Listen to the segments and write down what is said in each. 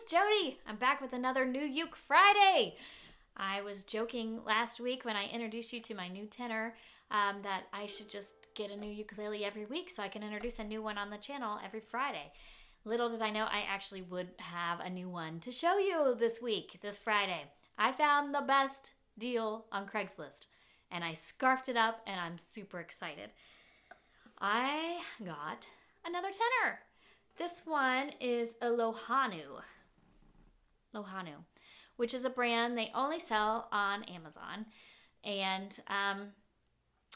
Jody. I'm back with another New Uke Friday. I was joking last week when I introduced you to my new tenor that I should just get a new ukulele every week so I can introduce a new one on the channel every Friday. Little did I know I actually would have a new one to show you this week, this Friday. I found the best deal on Craigslist and I scarfed it up and I'm super excited. I got another tenor. This one is a Lohanu, which is a brand they only sell on Amazon. And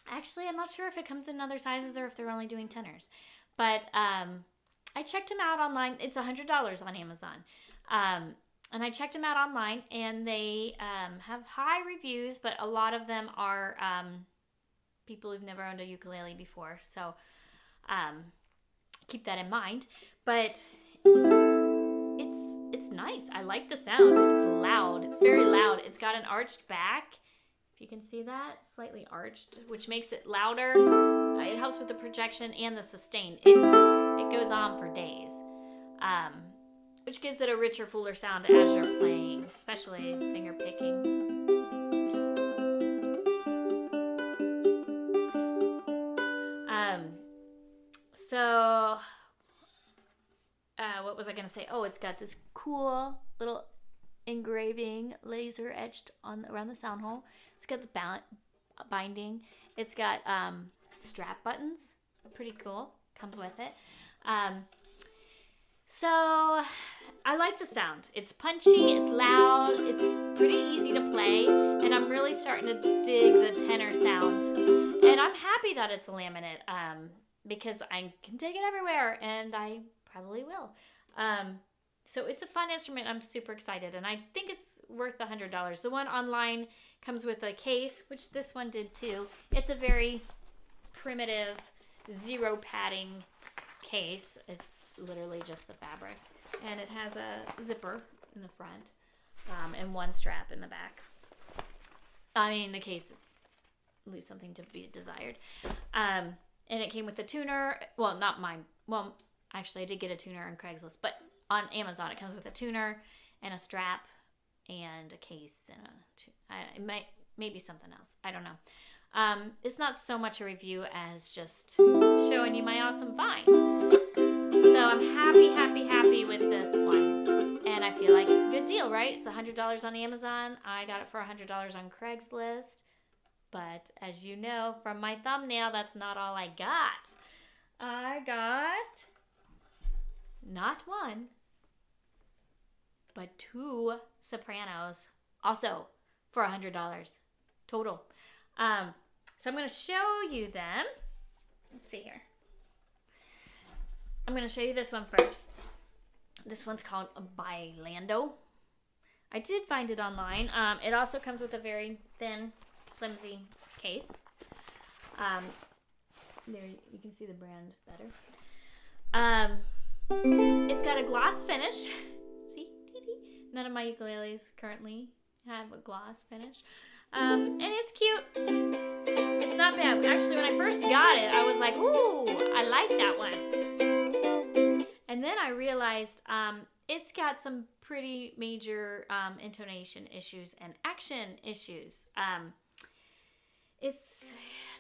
actually, I'm not sure if it comes in other sizes or if they're only doing tenors. But I checked them out online. It's $100 on Amazon. And I checked them out online, and they have high reviews, but a lot of them are people who've never owned a ukulele before. So keep that in mind. But it's nice. I like the sound. It's loud. It's very loud. It's got an arched back. If you can see that, slightly arched, which makes it louder. It helps with the projection and the sustain. It goes on for days, which gives it a richer, fuller sound as you're playing, especially finger picking. What was I going to say? Oh, it's got this cool little engraving, laser etched around the sound hole. It's got the binding. It's got strap buttons. Pretty cool. Comes with it. So I like the sound. It's punchy. It's loud. It's pretty easy to play. And I'm really starting to dig the tenor sound. And I'm happy that it's a laminate because I can take it everywhere. And I probably will. So it's a fun instrument. I'm super excited, and I think it's worth $100. The one online comes with a case, which this one did too. It's a very primitive, zero padding case. It's literally just the fabric, and it has a zipper in the front and one strap in the back. I mean, the case leaves something to be desired. And it came with a tuner. Well, not mine. Well, actually, I did get a tuner on Craigslist, but on Amazon, it comes with a tuner and a strap and a case and maybe something else. I don't know. It's not so much a review as just showing you my awesome find. So I'm happy with this one, and I feel like a good deal, right? It's $100 on Amazon. I got it for $100 on Craigslist, but as you know from my thumbnail, that's not all I got. I got not one, but two sopranos, also for $100 total. So I'm going to show you them. Let's see here. I'm going to show you this one first. This one's called a Bailando. I did find it online. It also comes with a very thin, flimsy case. There, you can see the brand better. It's got a gloss finish. See? None of my ukuleles currently have a gloss finish. And it's cute. It's not bad. Actually, when I first got it, I was like, ooh, I like that one. And then I realized it's got some pretty major intonation issues and action issues. If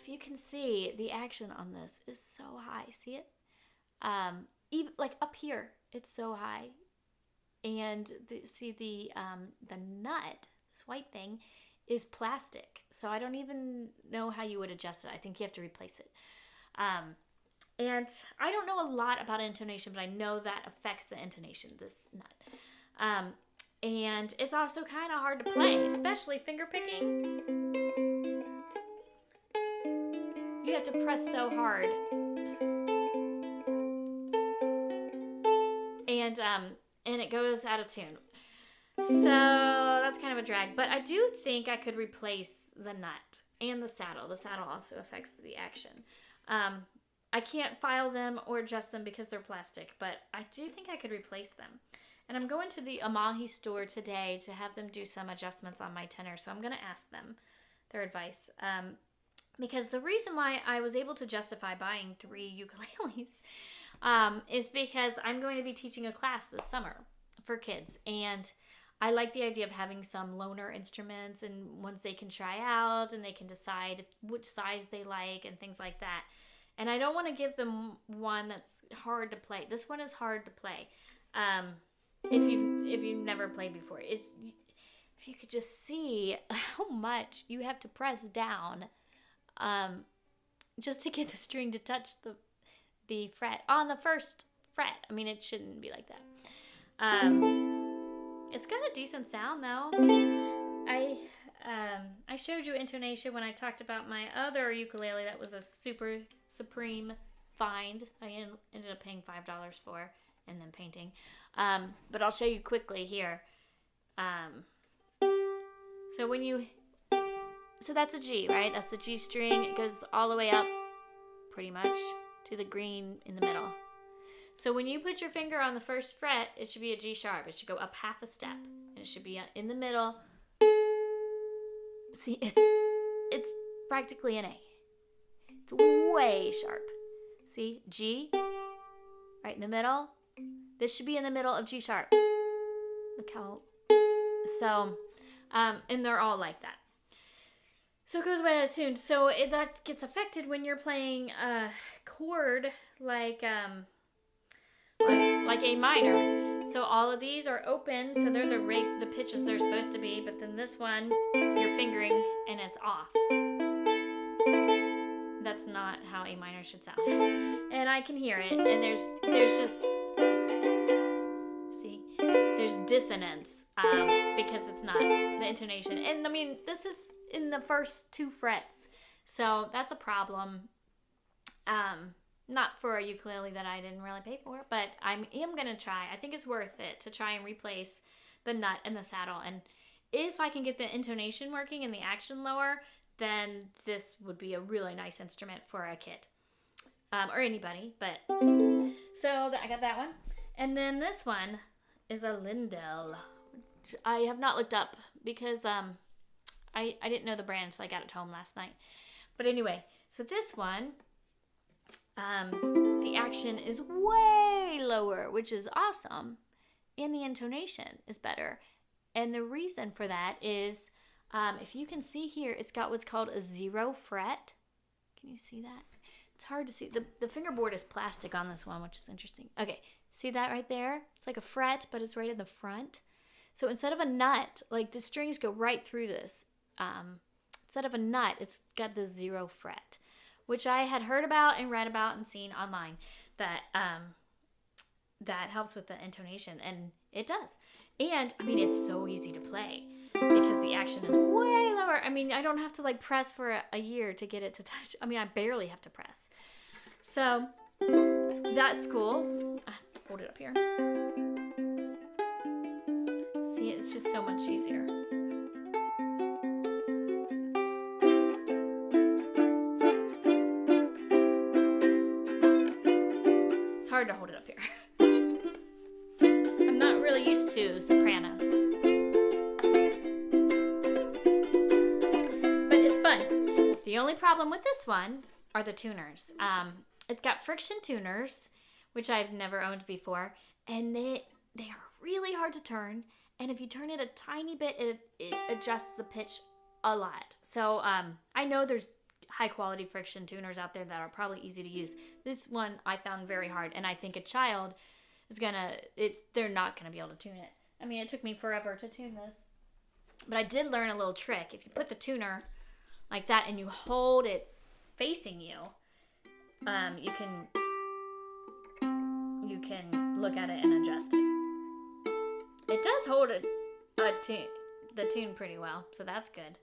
you can see, the action on this is so high. See it? Even like up here, it's so high, and the nut, this white thing, is plastic. So I don't even know how you would adjust it. I think you have to replace it. And I don't know a lot about intonation, but I know that affects the intonation. This nut, and it's also kind of hard to play, especially finger picking. You have to press so hard. And it goes out of tune. So that's kind of a drag. But I do think I could replace the nut and the saddle. The saddle also affects the action. I can't file them or adjust them because they're plastic, but I do think I could replace them. And I'm going to the Amahi store today to have them do some adjustments on my tenor. So I'm going to ask them their advice. Because the reason why I was able to justify buying 3 ukuleles is because I'm going to be teaching a class this summer for kids. And I like the idea of having some loaner instruments and ones they can try out and they can decide which size they like and things like that. And I don't want to give them one that's hard to play. This one is hard to play. If you've never played before, if you could just see how much you have to press down, just to get the string to touch the fret on the first fret. I mean, it shouldn't be like that. It's got a decent sound though. I showed you intonation when I talked about my other ukulele that was a super supreme find. I ended up paying $5 for and then painting. But I'll show you quickly here. So that's a G, right? That's the G string. It goes all the way up pretty much to the green in the middle. So when you put your finger on the first fret, it should be a G sharp. It should go up half a step. And it should be in the middle. See, it's practically an A. It's way sharp. See, G, right in the middle. This should be in the middle of G sharp. Look how, so, and they're all like that. So it goes way out of tune. So that gets affected when you're playing a chord like A minor. So all of these are open, so they're the pitches they're supposed to be, but then this one, you're fingering and it's off. That's not how A minor should sound. And I can hear it, and there's just, see, there's dissonance, because it's not the intonation. And I mean, this is in the first 2 frets, so that's a problem. Not for a ukulele that I didn't really pay for, but I am going to try. I think it's worth it to try and replace the nut and the saddle. And if I can get the intonation working and the action lower, then this would be a really nice instrument for a kid. Or anybody, but so I got that one. And then this one is a Lindell. I have not looked up because I didn't know the brand, so I got it home last night. But anyway, so this one, the action is way lower, which is awesome, and the intonation is better. And the reason for that is, if you can see here, it's got what's called a 0 fret. Can you see that? It's hard to see. The fingerboard is plastic on this one, which is interesting. Okay, see that right there? It's like a fret, but it's right in the front. So instead of a nut, like the strings go right through this. Instead of a nut, it's got the 0 fret, which I had heard about and read about and seen online that that helps with the intonation, and it does. And I mean, it's so easy to play because the action is way lower. I mean, I don't have to like press for a year to get it to touch. I mean, I barely have to press. So that's cool. Hold it up here. See, it's just so much easier. Hard to hold it up here. I'm not really used to sopranos, but it's fun. The only problem with this one are the tuners. It's got friction tuners, which I've never owned before, and they are really hard to turn, and if you turn it a tiny bit, it adjusts the pitch a lot. So I know there's high quality friction tuners out there that are probably easy to use. This one I found very hard, and I think a child is they're not gonna be able to tune it. I mean, it took me forever to tune this, but I did learn a little trick. If you put the tuner like that and you hold it facing you, you can look at it and adjust it. It does hold the tune pretty well, so that's good.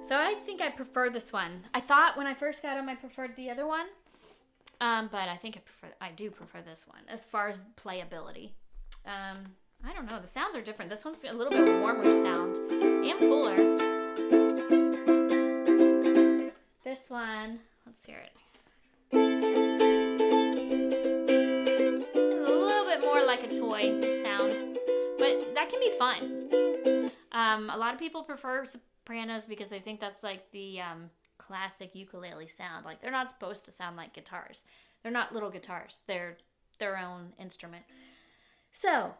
So I think I prefer this one. I thought when I first got them I preferred the other one, but I think I do prefer this one as far as playability. I don't know, the sounds are different. This one's a little bit warmer sound and fuller. This one, let's hear it. A little bit more like a toy sound, but that can be fun. A lot of people prefer sopranos because they think that's like the classic ukulele sound. Like, they're not supposed to sound like guitars. They're not little guitars. They're their own instrument. So,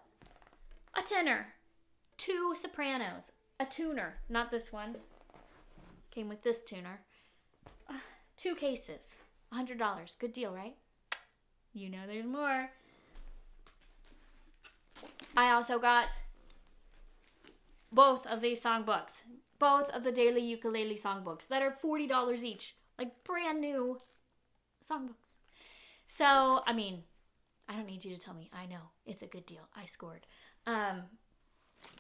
a tenor, 2 sopranos, a tuner, not this one, came with this tuner, 2 cases, $100, good deal, right? You know there's more. I also got both of these songbooks, both of the daily ukulele songbooks that are $40 each, like brand new songbooks. So, I mean, I don't need you to tell me. I know. It's a good deal. I scored. I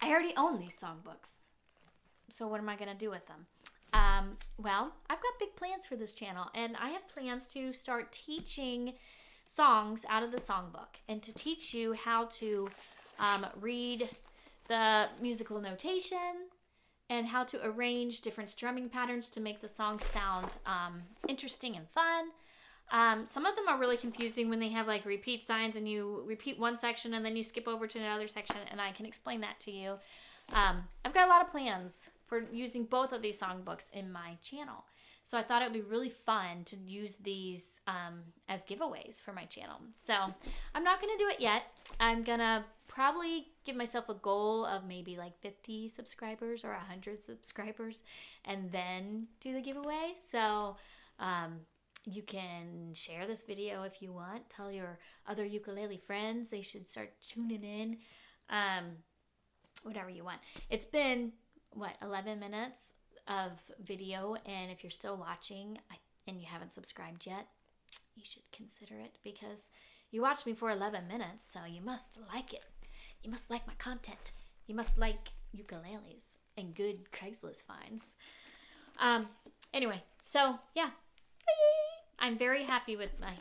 already own these songbooks. So what am I going to do with them? Well, I've got big plans for this channel, and I have plans to start teaching songs out of the songbook and to teach you how to read the musical notation and how to arrange different strumming patterns to make the song sound interesting and fun. Some of them are really confusing when they have like repeat signs and you repeat one section and then you skip over to another section, and I can explain that to you. I've got a lot of plans for using both of these songbooks in my channel. So I thought it would be really fun to use these as giveaways for my channel. So I'm not going to do it yet. I'm going to probably give myself a goal of maybe like 50 subscribers or 100 subscribers and then do the giveaway. So you can share this video if you want. Tell your other ukulele friends they should start tuning in. Whatever you want. It's been, 11 minutes of video, and if you're still watching and you haven't subscribed yet, you should consider it, because you watched me for 11 minutes, so you must like it. You must like my content. You must like ukuleles and good Craigslist finds. Anyway, so yeah, I'm very happy with my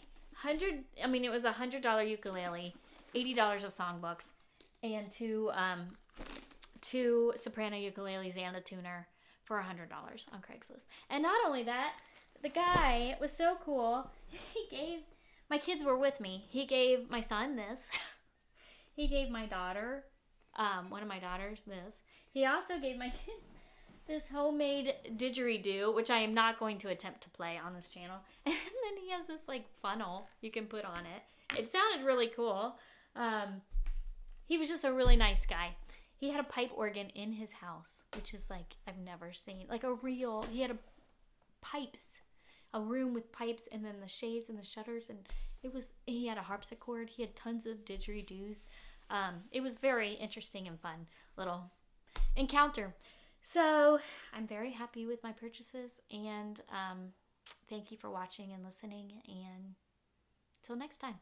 it was a $100 ukulele, $80 of songbooks, and two soprano ukuleles and a tuner for $100 on Craigslist. And not only that, the guy was so cool. My kids were with me. He gave my son this. He gave my daughter, one of my daughters, this. He also gave my kids this homemade didgeridoo, which I am not going to attempt to play on this channel. And then he has this like funnel you can put on it. It sounded really cool. He was just a really nice guy. He had a pipe organ in his house, which is like, I've never seen, like he had a room with pipes, and then the shades and the shutters, and he had a harpsichord. He had tons of didgeridoos. It was very interesting and fun little encounter. So I'm very happy with my purchases, and thank you for watching and listening, and till next time.